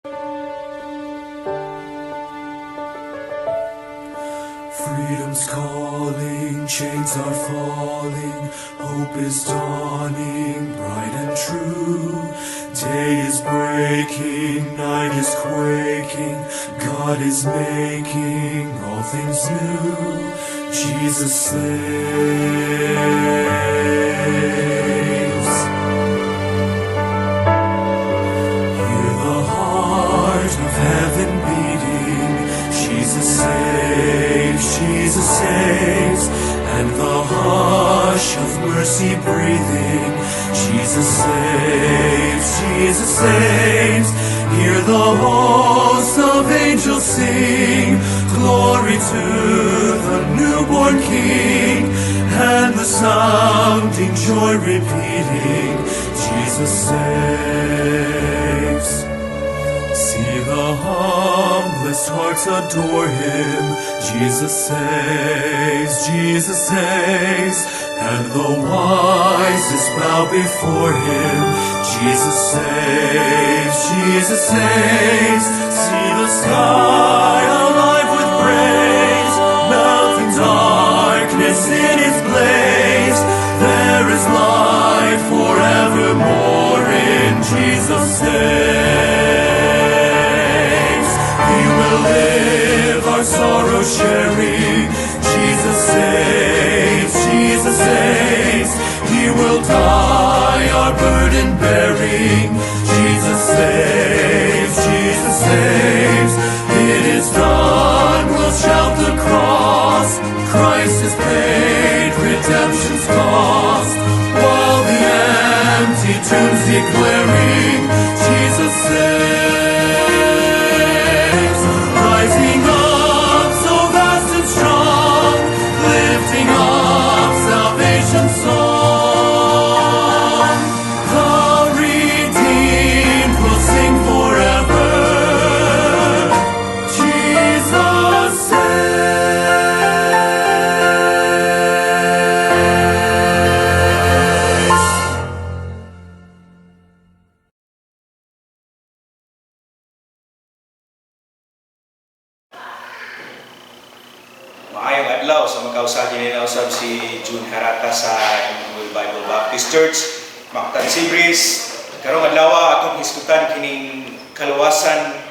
Freedom's calling, chains are falling, hope is dawning, bright and true. Day is breaking, night is quaking, God is making all things new. Jesus saves. Hear the heart of heaven beating, Jesus saves, Jesus saves, and the hush of mercy breathing, Jesus saves, Jesus saves. Hear the hosts of angels sing, glory to the newborn King, and the sounding joy repeating, Jesus saves. See the humblest hearts adore Him, Jesus saves, Jesus saves, and the wisest bow before Him, Jesus saves, Jesus saves. See the sky alive with praise, melting darkness in its blaze. There is light forevermore in Jesus saves. We will live our sorrow sharing, Jesus saves, Jesus saves. He will die our burden bearing, Jesus saves, Jesus saves. It is done, we'll shout the cross, Christ has paid redemption's cost, while the empty tombs declaring, Jesus saves. Rising up so vast and strong, lifting up salvation's song. The redeemed will sing forever, Jesus saves. Maayong adlaw sa magkausagi nila usab si June Harata sa Emmanuel Bible Baptist Church, Mactan Sibris. Karong adlaw atong hisgutan kining kaluwasan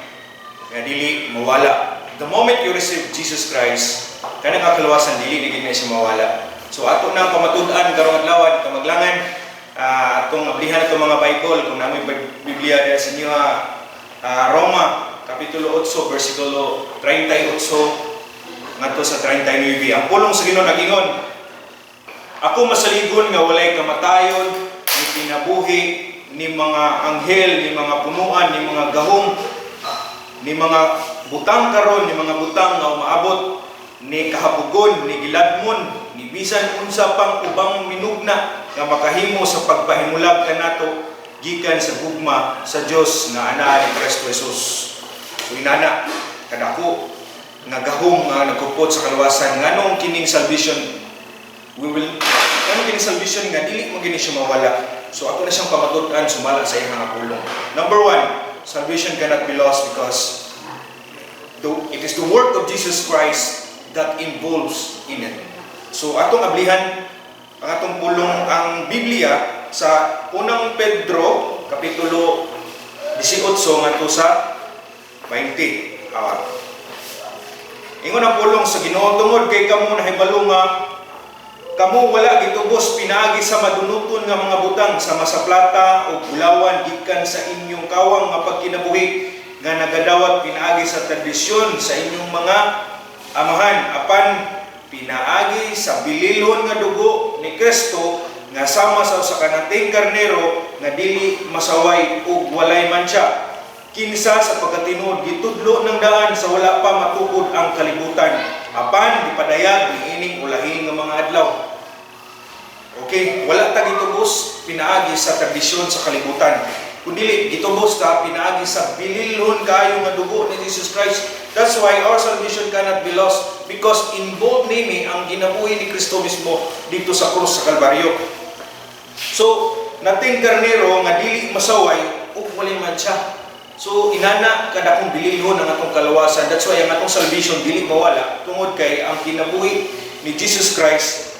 nga dili mawala. The moment you receive Jesus Christ, kanang kaluwasan dili gid na siya mawala. So ato nang pamatud-an karong adlaw dito maglangan atong ablihan atong mga Bible kung namoy Biblia diha sa inyo Roma kapitulo 8 bersikulo 38 ngadto sa 39. Ang pulong sa Ginoo nagingon, ako masaligon nga walay kamatayon, ni kinabuhi, ni mga anghel, ni mga punuan, ni mga gahom, ni mga butang karon, ni mga butang nga umaabot, ni kahapugon, ni giladmon, ni bisan unsa pang ubang minugna nga makahimo sa pagpahimulag kanato gikan sa gugma sa Dios nga Ana ni Kristo Jesus. So inana kadako nga gahom nga nagkupot sa kaluwasan nganong kining salvation kining salvation nga dili mo gini siya mawala. So ako na siyang pamatud-an sumala sa iyang pulong. Number 1, salvation cannot be lost because it is the work of Jesus Christ that involves in it. So atong ablihan ang atong pulong ang Biblia sa unang Pedro kapitulo 18 ngadto sa 20. Ingon ang pulong sa Ginoo, tungod kay kamo nahibalo nga kamo wala gitubos pinaagi sa madunuton nga mga butang sama sa plata o bulawan gikan sa inyong kawang nga pagkinabuhi nga nagadawat pinaagi sa tradisyon sa inyong mga amahan apan pinaagi sa bililhon nga dugo ni Kristo nga sama sa kanating karnero nga dili masaway ug walay mancha. Kinsa sa pagkatinud gitudlo ng daan sa wala pa matukod ang kalibutan apan gipadayag niining ulahi nga mga adlaw. Okay, wala ta gitubos pinaagi sa tradisyon sa kalibutan, kundi gitubos ta pinaagi sa bililhon kayo nga dugo ni Jesus Christ. That's why our salvation cannot be lost because involved nini ang ginabuhi ni Kristo mismo dito sa krus sa Kalbaryo. So nating karnero nga dili masaway ug walay mancha. So inana kada kung bililhon ang atong kalawasan. That's why ang atong salvation dili mawala tungod kay ang kinabuhi ni Jesus Christ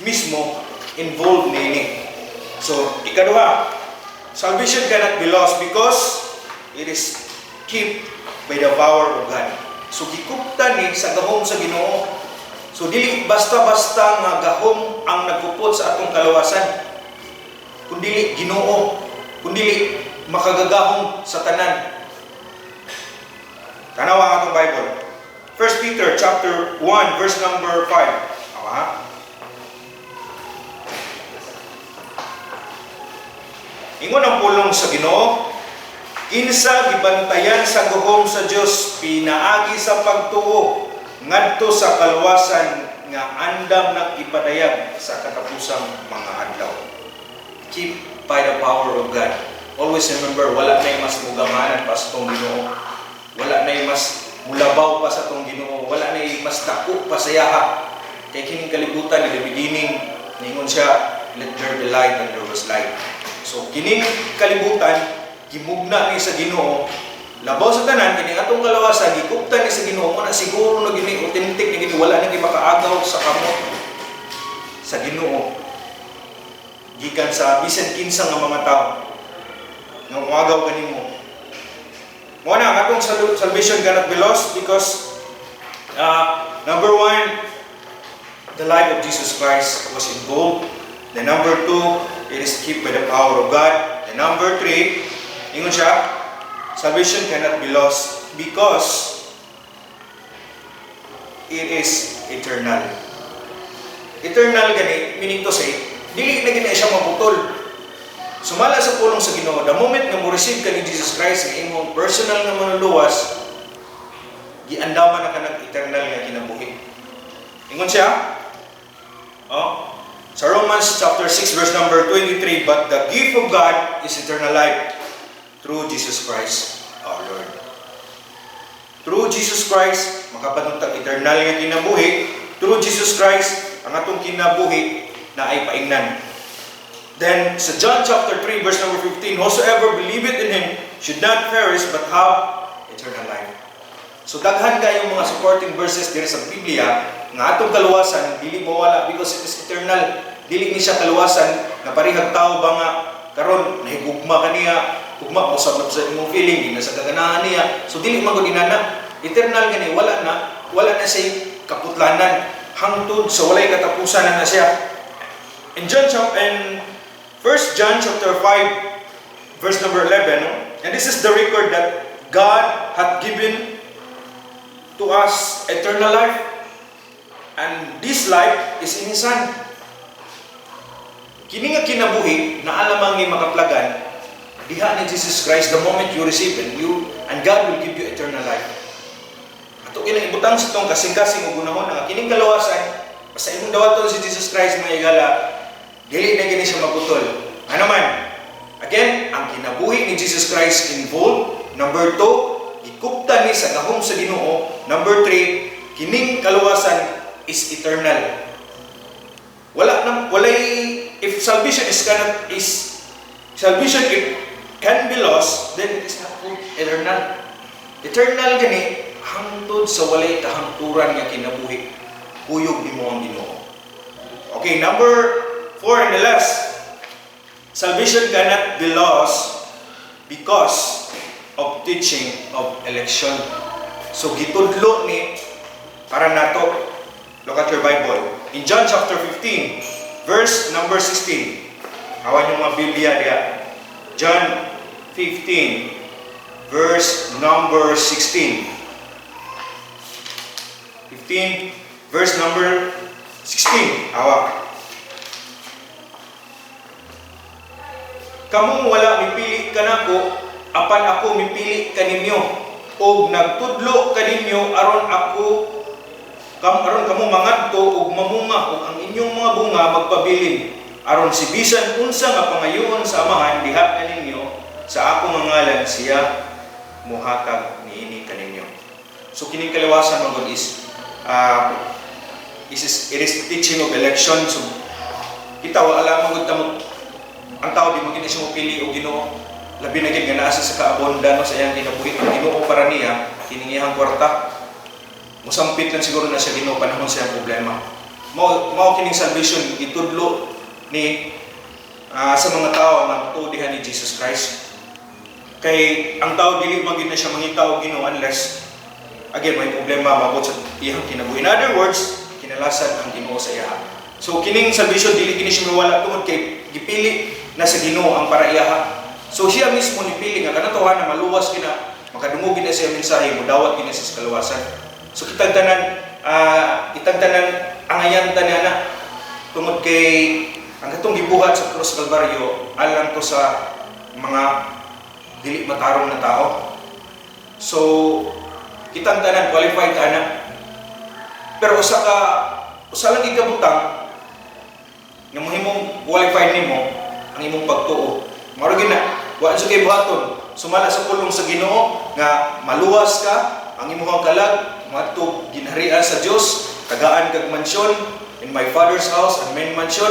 mismo involved nini. So ikaduha, salvation cannot be lost because it is kept by the power of God. So gikuptan ni sa gahom sa Ginoo. So dili basta-basta nga gahom ang nagkupot sa atong kalawasan, kundi Ginoo, kundi makagagahom sa tanan. Tanawa ang atong Bible. 1 Peter chapter 1 verse number 5. Awa. Ingon ang pulong sa Ginoo, kinsa gibantayan sa gahom sa Dios pinaagi sa pagtuo ngadto sa kaluwasan nga andam nang ipadayag sa katapusang mga adlaw. Keep by the power of God. Always remember, wala na mas mugamanan pa sa itong Ginoo. Wala na mas mulabaw pa sa itong Ginoo. Wala na mas dako pa sa yaha. Kaya kining kalibutan in the beginning, ningon siya, let there be light and there was light. So kining kalibutan, gimugna ni sa Ginoo, labaw sa tanan, kining atong kalawasan, gikuptan ni sa Ginoo, mo na siguro na gini, authentic na gini, wala na makaagaw sa kamot sa Ginoo. Gikan sa bisan kinsa nga mga tao nga umagaw kanimo. Mo na ang atong salvation cannot be lost because number 1, the life of Jesus Christ was involved. The number 2, it is kept by the power of God. The number 3, ingon siya, salvation cannot be lost because it is eternal. Eternal gani, meaning to say, dili na gina siya maputol. Sumala sa pulong sa Ginoo, the moment nga mo receive ka ni Jesus Christ nga imong personal nga manuluwas, giandaman na ka ng eternal nga kinabuhi. Ingon siya, sa Romans chapter 6 verse number 23, but the gift of God is eternal life through Jesus Christ our Lord. Through Jesus Christ, makapanuntag eternal nga kinabuhi. Through Jesus Christ, ang atong kinabuhi na ay paingnan. Then, sa John chapter 3, verse number 15, whosoever believeth in Him should not perish but have eternal life. So, daghan kayong mga supporting verses diri sa Biblia nga atong kaluwasan, dili mawala because it is eternal. Dili ni siya kaluwasan na parihag tao ba nga karon nahigugma kaniya, ugma usab na sa imong feeling, di na sa kaganahan niya. So, dili man gud inana. Eternal gani, wala na siya kaputlanan hangtod sa walay katapusan na siya. In 1 John chapter 5 verse number 11, and this is the record that God hath given to us eternal life, and this life is in His Son. Kini nga kinabuhi na alamang ni makaplagan diha ni Jesus Christ the moment you receive and God will give you eternal life. Ato ilang ibutang sa tong kasing-kasing ug gunahon nga kining kalawasan sa imong dawaton si Jesus Christ mga igala, dili na gini siya maputol. Ano man? Again, ang kinabuhi ni Jesus Christ involved. Number 2, gikuptan ni sa gahom sa Ginoo. Number 3, kining kaluwasan is eternal. If salvation can be lost, then it is not eternal. Eternal gani hangtod sa walay kahangturan nga kinabuhi. Kuyog nimo ang Ginoo. Okay, number 4 and the last. Salvation cannot be lost because of teaching of election. So gitudlo ni para nato. Look at your Bible. In John chapter 15, verse number 16. Hawan yung mga Biblia diya. John 15, verse number 16. 15, verse number 16. Hawa. Kamong wala mipili kanako, apan ako mipili kaninyo, og nagtudlo kaninyo aron kamo mangadto og mamunga og ang inyong mga bunga magpabilin, aron si bisan unsa nga pangayoon sa amahan diha kaninyo sa akong ngalan siya muhatag niini kaninyo. So kining kalawasan mga is it is teaching of election. So kita wala man gud ang tao di mo kini siya mapili o Ginoo. labi na gid nga naa siya sa kaabonda no sa iyang kinabuhi ang Ginoo para niya kining iyang kwarta. Musampit lang siguro na siya Ginoo panahon sa iyang problema. Mao kining salvation itudlo ni sa mga tao nga tudihan ni Jesus Christ. Kay ang tao dili man gid na siya mangita og Ginoo unless again may problema mabot sa iyang kinabuhi. In other words, kinalasan ang Ginoo sa iya. So kining salvation dili kini siya mawala tungod kay gipili na sa Ginoo ang para iyaha. So siya mismo nipili nga kanatuhan na maluwas kina makadungog gid sa mensahe modawat gid sa kaluwasan. So kitang tanan angayan tanana tungod kay ang katong gibuhat sa Cruz Calvario alang to sa mga dili matarong na tao. So kitang tanan qualified ana. Pero usa lang gid kabutang nga mohimong qualified nimo ang imong pagtuo. Mao gyud na wa sa kay buhaton sumala sa pulong sa Ginoo nga maluwas ka ang imong kalag madto ginharian sa Dios tagaan kag mansyon in my father's house and many mansion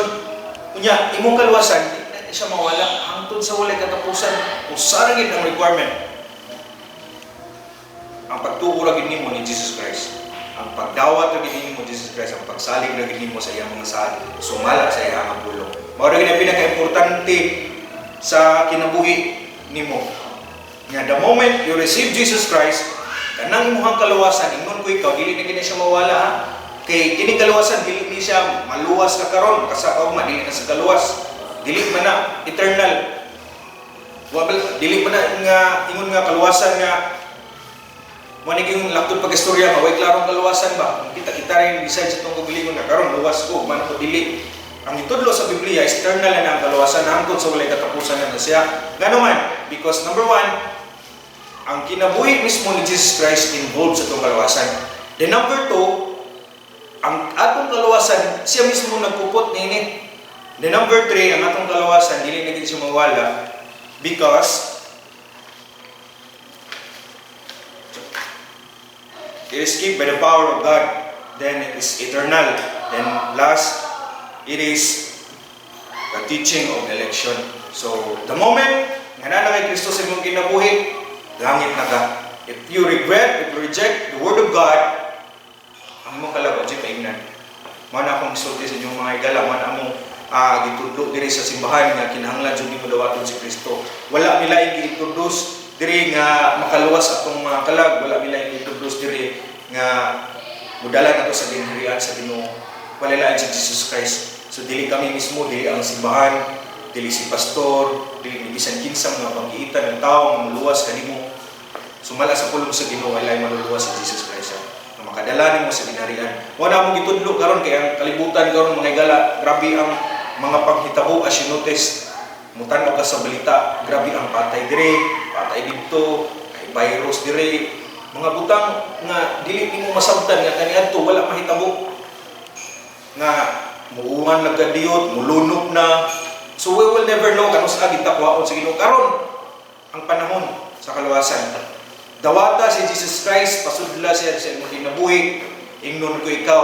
unya imong kaluwasan di siya mawala hangtod sa walay katapusan usa ra gid ang requirement ang pagtuo ra gid nimo ni Jesus Christ ang pagdawat ra gid nimo ni Jesus Christ ang pagsalig ra gid nimo sa iyang mga saad sumala sa iyang pulong mao ra gid ang pinaka-importante sa kinabuhi nimo. Nga the moment you receive Jesus Christ, kanang imong kaluwasan ingon ko ikaw dili na gid siya mawala ha. Kay kini kaluwasan dili ni siya maluwas ka karon kasakaw man dili na sa kaluwas. Dili man na eternal. Dili man na nga ingon nga kaluwasan nga mo ni yung laktod pag-istorya maway klarong kaluwasan ba. Kita rin decide sa tong kagalingon nga karon luwas ko man ko dili. Ang itudlo sa Biblia, external na ang kaluwasan hangtod sa walay katapusan na siya. Nga naman, because number one, ang kinabuhi mismo ni Jesus Christ involved sa itong kaluwasan. Then number two, ang atong kaluwasan, siya mismo nagpupot nini. Then number three, ang atong kaluwasan, dili na gid siya mawala because it is kept by the power of God. Then it is eternal. Then last, it is the teaching of election. So, the moment nga na kay Kristo sa imong kinabuhi, langit na ka. If you reject the Word of God, ang imong kalab, di kaingnan. Mao na akong isulti sa inyong mga igala, man among gitudlo diri sa simbahan nga kinahanglan jud nimo dawaton si Kristo. Wala nila i-introduce diri nga makaluwas atong mga kalag, wala nila i-introduce diri nga mudala nato sa ginharian sa Ginoo. Wala si Jesus Christ. So dili kami mismo, dili ang simbahan, dili si pastor, dili ni bisan kinsang nga panggiitan ng tao nga maluwas kanimo. Sumala sa pulong sa Ginoo walay maluluwas si Jesus Christ. Nga makadala nimo sa ginharian. Mo na mo gitudlo karon kay ang kalibutan karon mga igala, grabe ang mga panghitabo as you notice. Mutan-og ka sa balita, grabe ang patay dire, patay dito, kay virus dire. Mga butang nga dili nimo masabtan nga kaniadto wala mahitabo. Nga muungan nagkadiyot, mulunok na. So we will never know kanus agid takwaon sa Ginoo karon ang panahon sa kaluwasan. Dawata si Jesus Christ, pasudla siya sa imong kinabuhi, ingnon ko ikaw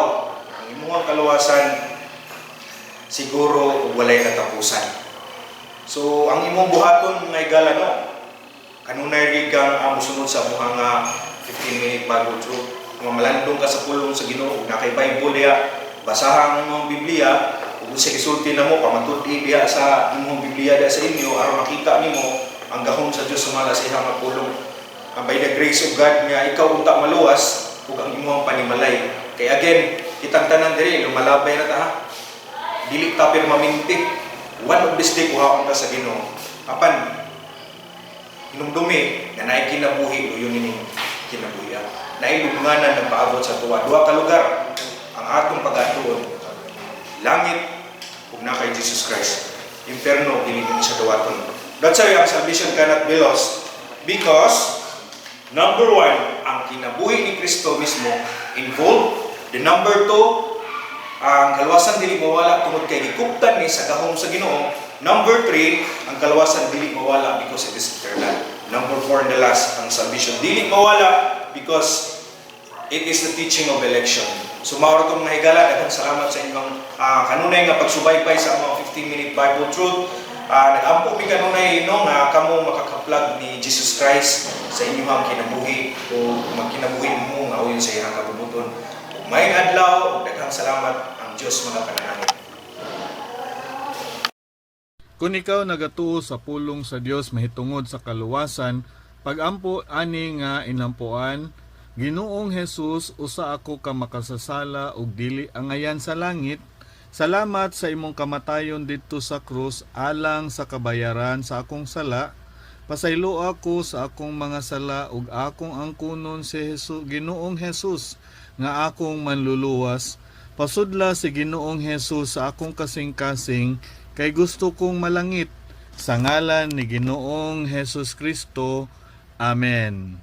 ang imong kaluwasan siguro walay katapusan. So ang imong buhaton nga igala no, kanunay rig kang mosunod sa imong nga 15-minute Bible truth. Kung malandong ka sa pulong sa Ginoo, na kay Bible diya, basahan mo ang Biblia, kung sa isulti na mo, pamatudi diya sa imong Biblia diya sa inyo, aron makita nimo ang gahom sa Dios sumala sa ihang pulong. By the grace of God nga ikaw unta maluwas ug ang imong panimalay. Kay again, kitang tanan diri lumalabay na ta ha. Dili ta permanente. One of this day kuhaon ka sa Ginoo. Apan hinumdumi nga naay kinabuhi uyon nimo kinabuhi. Naay lubnganan ng paabot sa tuwa. Duha ka lugar ang atong pag-atuon. Langit ug na kay Jesus Christ. Inferno dili din siya dawaton. That's why ang salvation cannot be lost because number one, ang kinabuhi ni Kristo mismo involved. The number two, ang kaluwasan dili mawala tungod kay gikuptan ni sa gahom sa Ginoo. Number three, ang kaluwasan dili mawala because it is eternal. Number four and the last, ang salvation dili mawala because it is the teaching of election. So mauro itong mga higala, daghang salamat sa inyong kanunay nga pagsubaybay sa mga 15-minute Bible truth. Nag-ampo mi kanunay no nga kamo makakaplag ni Jesus Christ sa inyong kinabuhi o magkinabuhi mo nga uyon sa iyang kabubuton. May adlaw, daghang salamat ang Dios mga panalangin. Kung ikaw nagatuo sa pulong sa Dios mahitungod sa kaluwasan, pag-ampo ani nga inampuan, Ginoong Hesus, usa ako ka makasasala ug dili angayan sa langit. Salamat sa imong kamatayon didto sa krus alang sa kabayaran sa akong sala. Pasaylo ako sa akong mga sala ug akong angkunon si Ginoong Hesus nga akong manluluwas. Pasudla si Ginoong Hesus sa akong kasing-kasing kay gusto kong malangit. Sa ngalan ni Ginoong Hesus Kristo. Amen.